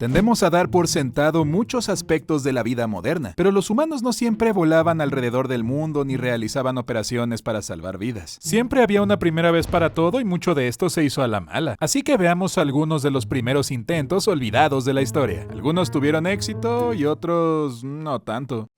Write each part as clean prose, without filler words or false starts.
Tendemos a dar por sentado muchos aspectos de la vida moderna, pero los humanos no siempre volaban alrededor del mundo ni realizaban operaciones para salvar vidas. Siempre había una primera vez para todo y mucho de esto se hizo a la mala. Así que veamos algunos de los primeros intentos olvidados de la historia. Algunos tuvieron éxito y otros no tanto.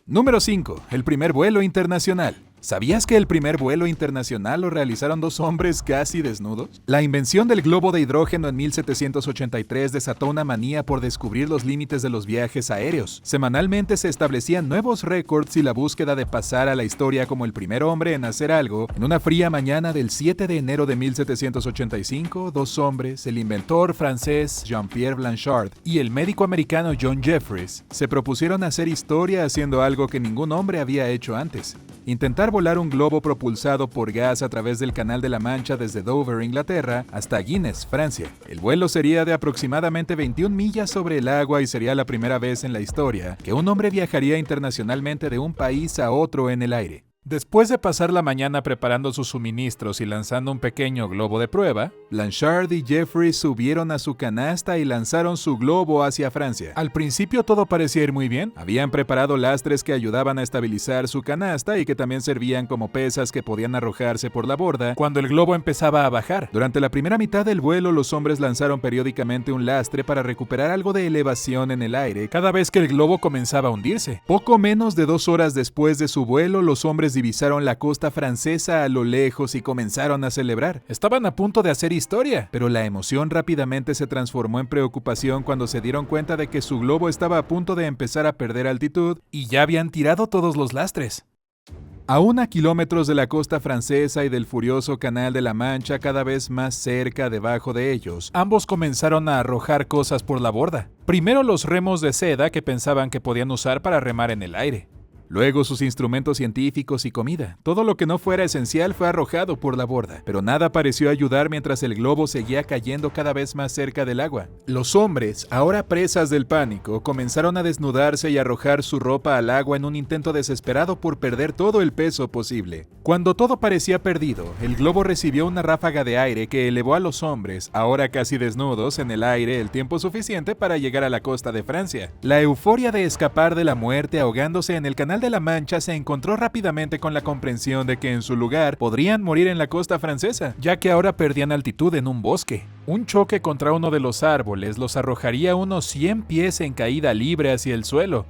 Número 5. El primer vuelo internacional. ¿Sabías que el primer vuelo internacional lo realizaron dos hombres casi desnudos? La invención del globo de hidrógeno en 1783 desató una manía por descubrir los límites de los viajes aéreos. Semanalmente se establecían nuevos récords y la búsqueda de pasar a la historia como el primer hombre en hacer algo. En una fría mañana del 7 de enero de 1785, dos hombres, el inventor francés Jean-Pierre Blanchard y el médico americano John Jeffries, se propusieron hacer historia haciendo algo que ningún hombre había hecho antes. Intentar volar un globo propulsado por gas a través del Canal de la Mancha desde Dover, Inglaterra, hasta Guinness, Francia. El vuelo sería de aproximadamente 21 millas sobre el agua y sería la primera vez en la historia que un hombre viajaría internacionalmente de un país a otro en el aire. Después de pasar la mañana preparando sus suministros y lanzando un pequeño globo de prueba, Blanchard y Jeffries subieron a su canasta y lanzaron su globo hacia Francia. Al principio todo parecía ir muy bien. Habían preparado lastres que ayudaban a estabilizar su canasta y que también servían como pesas que podían arrojarse por la borda cuando el globo empezaba a bajar. Durante la primera mitad del vuelo, los hombres lanzaron periódicamente un lastre para recuperar algo de elevación en el aire cada vez que el globo comenzaba a hundirse. Poco menos de 2 horas después de su vuelo, los hombres divisaron la costa francesa a lo lejos y comenzaron a celebrar. Estaban a punto de hacer historia, pero la emoción rápidamente se transformó en preocupación cuando se dieron cuenta de que su globo estaba a punto de empezar a perder altitud y ya habían tirado todos los lastres. Aún a kilómetros de la costa francesa y del furioso Canal de la Mancha, cada vez más cerca debajo de ellos, ambos comenzaron a arrojar cosas por la borda. Primero los remos de seda que pensaban que podían usar para remar en el aire. Luego sus instrumentos científicos y comida. Todo lo que no fuera esencial fue arrojado por la borda, pero nada pareció ayudar mientras el globo seguía cayendo cada vez más cerca del agua. Los hombres, ahora presas del pánico, comenzaron a desnudarse y arrojar su ropa al agua en un intento desesperado por perder todo el peso posible. Cuando todo parecía perdido, el globo recibió una ráfaga de aire que elevó a los hombres, ahora casi desnudos, en el aire el tiempo suficiente para llegar a la costa de Francia. La euforia de escapar de la muerte ahogándose en el Canal de la Mancha se encontró rápidamente con la comprensión de que en su lugar podrían morir en la costa francesa, ya que ahora perdían altitud en un bosque. Un choque contra uno de los árboles los arrojaría unos 100 pies en caída libre hacia el suelo.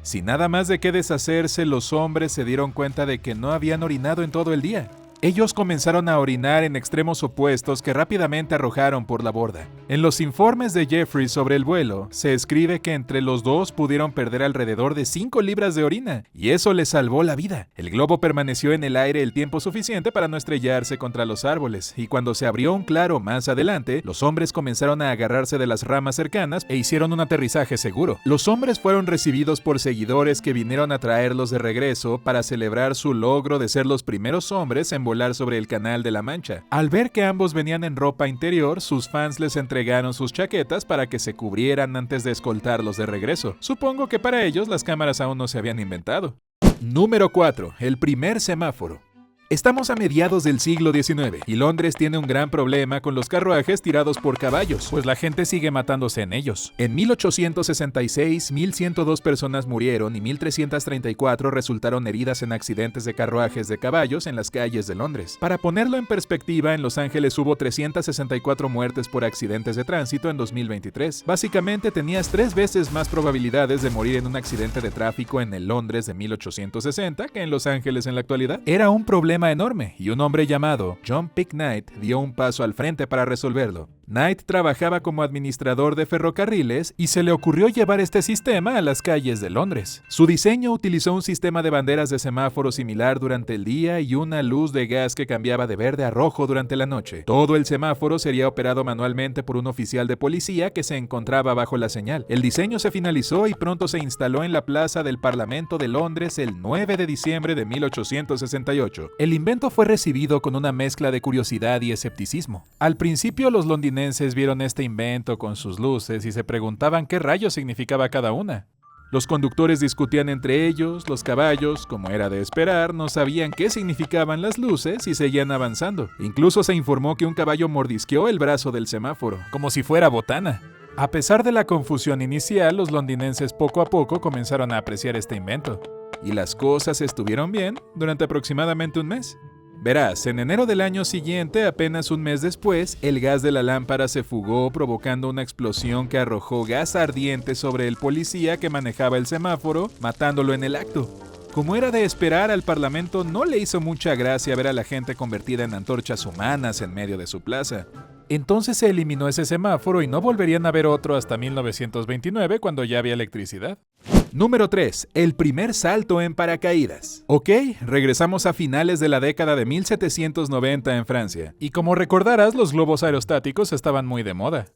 Sin nada más de qué deshacerse, los hombres se dieron cuenta de que no habían orinado en todo el día. Ellos comenzaron a orinar en extremos opuestos que rápidamente arrojaron por la borda. En los informes de Jeffries sobre el vuelo, se escribe que entre los dos pudieron perder alrededor de 5 libras de orina, y eso les salvó la vida. El globo permaneció en el aire el tiempo suficiente para no estrellarse contra los árboles, y cuando se abrió un claro más adelante, los hombres comenzaron a agarrarse de las ramas cercanas e hicieron un aterrizaje seguro. Los hombres fueron recibidos por seguidores que vinieron a traerlos de regreso para celebrar su logro de ser los primeros hombres en volar sobre el Canal de la Mancha. Al ver que ambos venían en ropa interior, sus fans les entregaron sus chaquetas para que se cubrieran antes de escoltarlos de regreso. Supongo que para ellos las cámaras aún no se habían inventado. Número 4. El primer semáforo. Estamos a mediados del siglo XIX y Londres tiene un gran problema con los carruajes tirados por caballos, pues la gente sigue matándose en ellos. En 1866, 1.102 personas murieron y 1.334 resultaron heridas en accidentes de carruajes de caballos en las calles de Londres. Para ponerlo en perspectiva, en Los Ángeles hubo 364 muertes por accidentes de tránsito en 2023. Básicamente tenías 3 veces más probabilidades de morir en un accidente de tráfico en el Londres de 1860 que en Los Ángeles en la actualidad. Era un problema enorme y un hombre llamado John P. Knight dio un paso al frente para resolverlo. Knight trabajaba como administrador de ferrocarriles y se le ocurrió llevar este sistema a las calles de Londres. Su diseño utilizó un sistema de banderas de semáforo similar durante el día y una luz de gas que cambiaba de verde a rojo durante la noche. Todo el semáforo sería operado manualmente por un oficial de policía que se encontraba bajo la señal. El diseño se finalizó y pronto se instaló en la plaza del Parlamento de Londres el 9 de diciembre de 1868. El invento fue recibido con una mezcla de curiosidad y escepticismo. Al principio los londinenses vieron este invento con sus luces y se preguntaban qué rayos significaba cada una. Los conductores discutían entre ellos, los caballos, como era de esperar, no sabían qué significaban las luces y seguían avanzando. Incluso se informó que un caballo mordisqueó el brazo del semáforo, como si fuera botana. A pesar de la confusión inicial, los londinenses poco a poco comenzaron a apreciar este invento. Y las cosas estuvieron bien durante aproximadamente un mes. Verás, en enero del año siguiente, apenas un mes después, el gas de la lámpara se fugó, provocando una explosión que arrojó gas ardiente sobre el policía que manejaba el semáforo, matándolo en el acto. Como era de esperar, al Parlamento no le hizo mucha gracia ver a la gente convertida en antorchas humanas en medio de su plaza. Entonces se eliminó ese semáforo y no volverían a ver otro hasta 1929, cuando ya había electricidad. Número 3. El primer salto en paracaídas. Ok, regresamos a finales de la década de 1790 en Francia. Y como recordarás, los globos aerostáticos estaban muy de moda.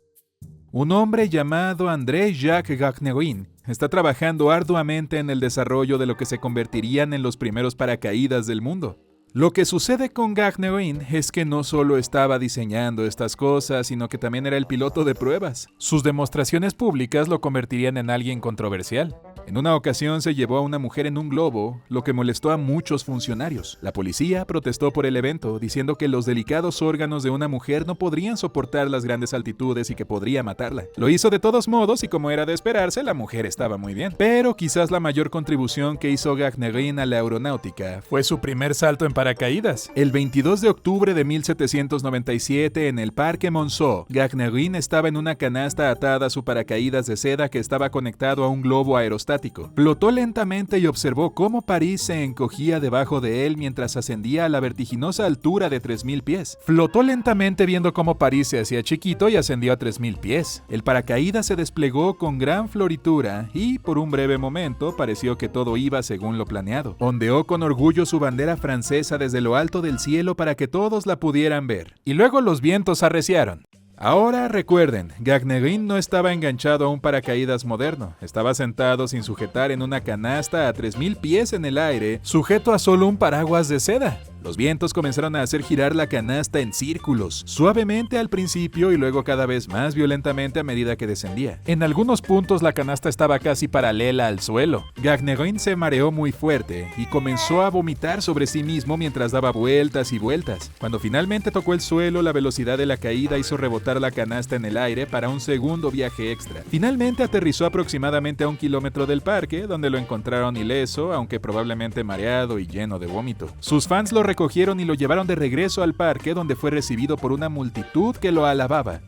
Un hombre llamado André-Jacques Gagnerin está trabajando arduamente en el desarrollo de lo que se convertirían en los primeros paracaídas del mundo. Lo que sucede con Gagnerin es que no solo estaba diseñando estas cosas, sino que también era el piloto de pruebas. Sus demostraciones públicas lo convertirían en alguien controversial. En una ocasión se llevó a una mujer en un globo, lo que molestó a muchos funcionarios. La policía protestó por el evento, diciendo que los delicados órganos de una mujer no podrían soportar las grandes altitudes y que podría matarla. Lo hizo de todos modos y, como era de esperarse, la mujer estaba muy bien. Pero quizás la mayor contribución que hizo Gagnerin a la aeronáutica fue su primer salto en paracaídas. El 22 de octubre de 1797, en el Parque Monceau, Gagnerin estaba en una canasta atada a su paracaídas de seda que estaba conectado a un globo aerostático. Flotó lentamente y observó cómo París se encogía debajo de él mientras ascendía a la vertiginosa altura de 3.000 pies. Flotó lentamente viendo cómo París se hacía chiquito y ascendió a 3.000 pies. El paracaídas se desplegó con gran floritura y, por un breve momento, pareció que todo iba según lo planeado. Ondeó con orgullo su bandera francesa desde lo alto del cielo para que todos la pudieran ver. Y luego los vientos arreciaron. Ahora recuerden, Gagnerin no estaba enganchado a un paracaídas moderno, estaba sentado sin sujetar en una canasta a 3.000 pies en el aire, sujeto a solo un paraguas de seda. Los vientos comenzaron a hacer girar la canasta en círculos, suavemente al principio y luego cada vez más violentamente a medida que descendía. En algunos puntos la canasta estaba casi paralela al suelo. Gagnerin se mareó muy fuerte y comenzó a vomitar sobre sí mismo mientras daba vueltas y vueltas. Cuando finalmente tocó el suelo, la velocidad de la caída hizo rebotar la canasta en el aire para un segundo viaje extra. Finalmente aterrizó aproximadamente a 1 kilómetro del parque, donde lo encontraron ileso, aunque probablemente mareado y lleno de vómito. Sus fans lo recogieron y lo llevaron de regreso al parque, donde fue recibido por una multitud que lo alababa.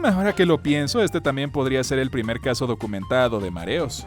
Ahora que lo pienso, este también podría ser el primer caso documentado de mareos.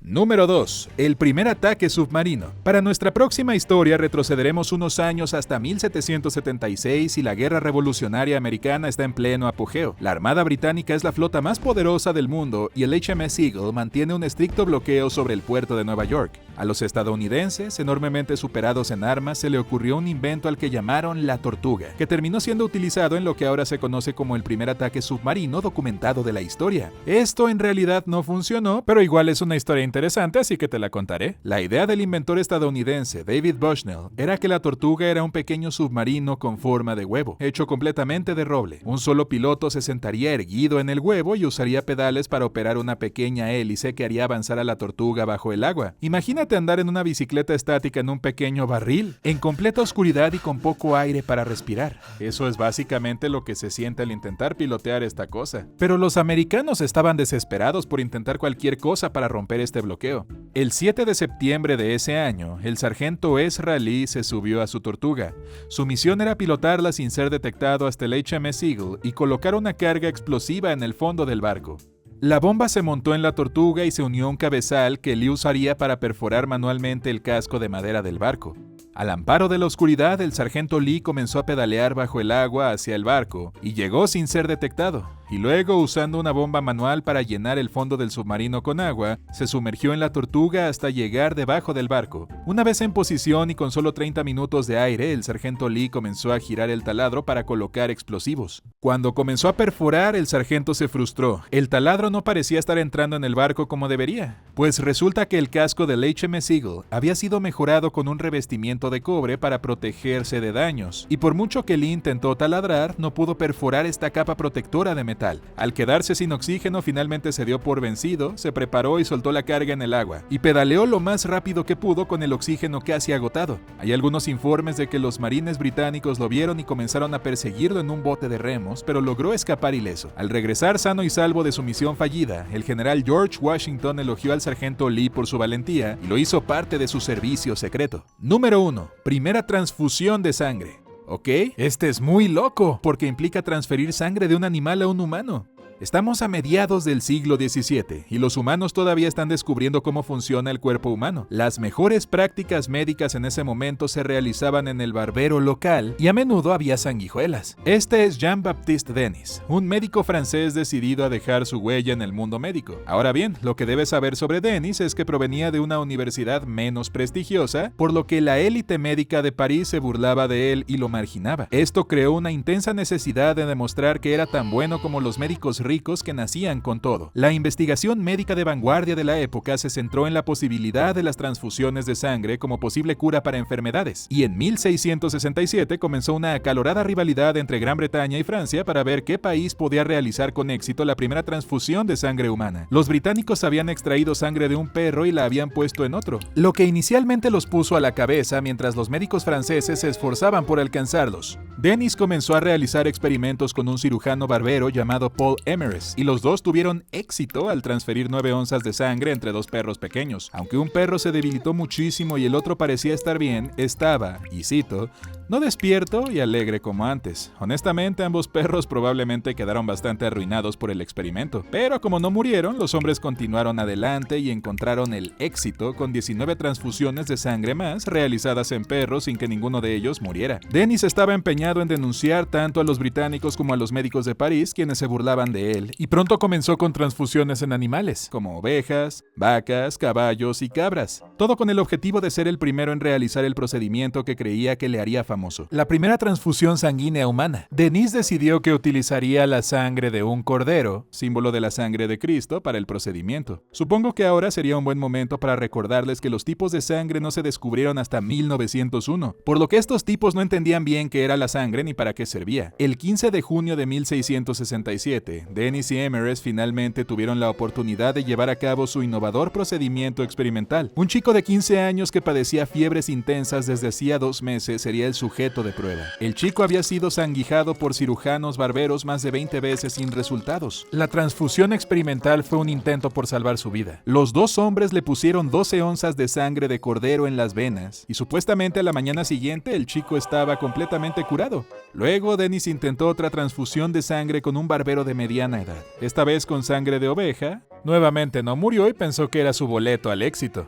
Número 2. El primer ataque submarino. Para nuestra próxima historia retrocederemos unos años hasta 1776 y la Guerra Revolucionaria Americana está en pleno apogeo. La Armada Británica es la flota más poderosa del mundo y el HMS Eagle mantiene un estricto bloqueo sobre el puerto de Nueva York. A los estadounidenses, enormemente superados en armas, se le ocurrió un invento al que llamaron la Tortuga, que terminó siendo utilizado en lo que ahora se conoce como el primer ataque submarino documentado de la historia. Esto en realidad no funcionó, pero igual es una historia interesante, así que te la contaré. La idea del inventor estadounidense David Bushnell era que la Tortuga era un pequeño submarino con forma de huevo, hecho completamente de roble. Un solo piloto se sentaría erguido en el huevo y usaría pedales para operar una pequeña hélice que haría avanzar a la Tortuga bajo el agua. Imagínate andar en una bicicleta estática en un pequeño barril, en completa oscuridad y con poco aire para respirar. Eso es básicamente lo que se siente al intentar pilotear esta cosa. Pero los americanos estaban desesperados por intentar cualquier cosa para romper este bloqueo. El 7 de septiembre de ese año, el sargento Ezra Lee se subió a su Tortuga. Su misión era pilotarla sin ser detectado hasta el HMS Eagle y colocar una carga explosiva en el fondo del barco. La bomba se montó en la Tortuga y se unió a un cabezal que Lee usaría para perforar manualmente el casco de madera del barco. Al amparo de la oscuridad, el sargento Lee comenzó a pedalear bajo el agua hacia el barco y llegó sin ser detectado. Y luego, usando una bomba manual para llenar el fondo del submarino con agua, se sumergió en la Tortuga hasta llegar debajo del barco. Una vez en posición y con solo 30 minutos de aire, el sargento Lee comenzó a girar el taladro para colocar explosivos. Cuando comenzó a perforar, el sargento se frustró. El taladro no parecía estar entrando en el barco como debería, pues resulta que el casco del HMS Eagle había sido mejorado con un revestimiento de cobre para protegerse de daños, y por mucho que Lee intentó taladrar, no pudo perforar esta capa protectora de metal. Al quedarse sin oxígeno, finalmente se dio por vencido, se preparó y soltó la carga en el agua, y pedaleó lo más rápido que pudo con el oxígeno casi agotado. Hay algunos informes de que los marines británicos lo vieron y comenzaron a perseguirlo en un bote de remos, pero logró escapar ileso. Al regresar sano y salvo de su misión fallida, el general George Washington elogió al sargento Lee por su valentía y lo hizo parte de su servicio secreto. Número 1. Primera transfusión de sangre. Ok, este es muy loco, porque implica transferir sangre de un animal a un humano. Estamos a mediados del siglo XVII y los humanos todavía están descubriendo cómo funciona el cuerpo humano. Las mejores prácticas médicas en ese momento se realizaban en el barbero local y a menudo había sanguijuelas. Este es Jean-Baptiste Denis, un médico francés decidido a dejar su huella en el mundo médico. Ahora bien, lo que debes saber sobre Denis es que provenía de una universidad menos prestigiosa, por lo que la élite médica de París se burlaba de él y lo marginaba. Esto creó una intensa necesidad de demostrar que era tan bueno como los médicos ricos que nacían con todo. La investigación médica de vanguardia de la época se centró en la posibilidad de las transfusiones de sangre como posible cura para enfermedades, y en 1667 comenzó una acalorada rivalidad entre Gran Bretaña y Francia para ver qué país podía realizar con éxito la primera transfusión de sangre humana. Los británicos habían extraído sangre de un perro y la habían puesto en otro, lo que inicialmente los puso a la cabeza mientras los médicos franceses se esforzaban por alcanzarlos. Denis comenzó a realizar experimentos con un cirujano barbero llamado Paul Emery, y los dos tuvieron éxito al transferir 9 onzas de sangre entre dos perros pequeños. Aunque un perro se debilitó muchísimo y el otro parecía estar bien, estaba, y cito, no despierto y alegre como antes. Honestamente, ambos perros probablemente quedaron bastante arruinados por el experimento, pero como no murieron, los hombres continuaron adelante y encontraron el éxito con 19 transfusiones de sangre más realizadas en perros sin que ninguno de ellos muriera. Denis estaba empeñado en denunciar tanto a los británicos como a los médicos de París, quienes se burlaban de él, y pronto comenzó con transfusiones en animales, como ovejas, vacas, caballos y cabras, todo con el objetivo de ser el primero en realizar el procedimiento que creía que le haría famoso. La primera transfusión sanguínea humana. Denis decidió que utilizaría la sangre de un cordero, símbolo de la sangre de Cristo, para el procedimiento. Supongo que ahora sería un buen momento para recordarles que los tipos de sangre no se descubrieron hasta 1901, por lo que estos tipos no entendían bien qué era la sangre ni para qué servía. El 15 de junio de 1667, Denis y Emery finalmente tuvieron la oportunidad de llevar a cabo su innovador procedimiento experimental. Un chico de 15 años que padecía fiebres intensas desde hacía 2 meses sería el sujeto de prueba. El chico había sido sanguijado por cirujanos barberos más de 20 veces sin resultados. La transfusión experimental fue un intento por salvar su vida. Los dos hombres le pusieron 12 onzas de sangre de cordero en las venas y supuestamente a la mañana siguiente el chico estaba completamente curado. Luego Denis intentó otra transfusión de sangre con un barbero de mediana edad, esta vez con sangre de oveja. Nuevamente no murió y pensó que era su boleto al éxito.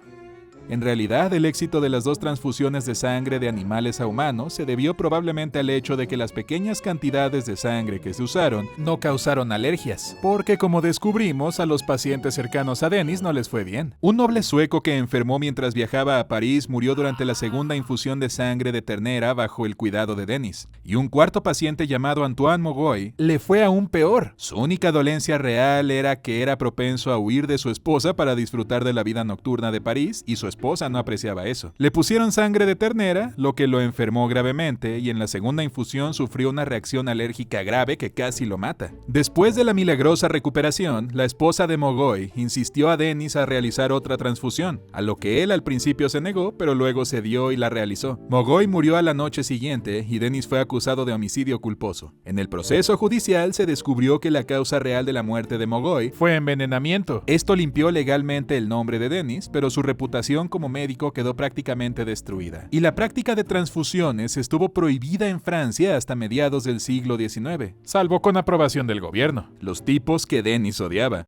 En realidad, el éxito de las dos transfusiones de sangre de animales a humanos se debió probablemente al hecho de que las pequeñas cantidades de sangre que se usaron no causaron alergias, porque como descubrimos, a los pacientes cercanos a Denis no les fue bien. Un noble sueco que enfermó mientras viajaba a París murió durante la segunda infusión de sangre de ternera bajo el cuidado de Denis, y un cuarto paciente llamado Antoine Mogoy le fue aún peor. Su única dolencia real era que era propenso a huir de su esposa para disfrutar de la vida nocturna de París, y su esposa no apreciaba eso. Le pusieron sangre de ternera, lo que lo enfermó gravemente, y en la segunda infusión sufrió una reacción alérgica grave que casi lo mata. Después de la milagrosa recuperación, la esposa de Mogoy insistió a Denis a realizar otra transfusión, a lo que él al principio se negó, pero luego cedió y la realizó. Mogoy murió a la noche siguiente y Denis fue acusado de homicidio culposo. En el proceso judicial se descubrió que la causa real de la muerte de Mogoy fue envenenamiento. Esto limpió legalmente el nombre de Denis, pero su reputación como médico quedó prácticamente destruida. Y la práctica de transfusiones estuvo prohibida en Francia hasta mediados del siglo XIX, salvo con aprobación del gobierno. Los tipos que Denis odiaba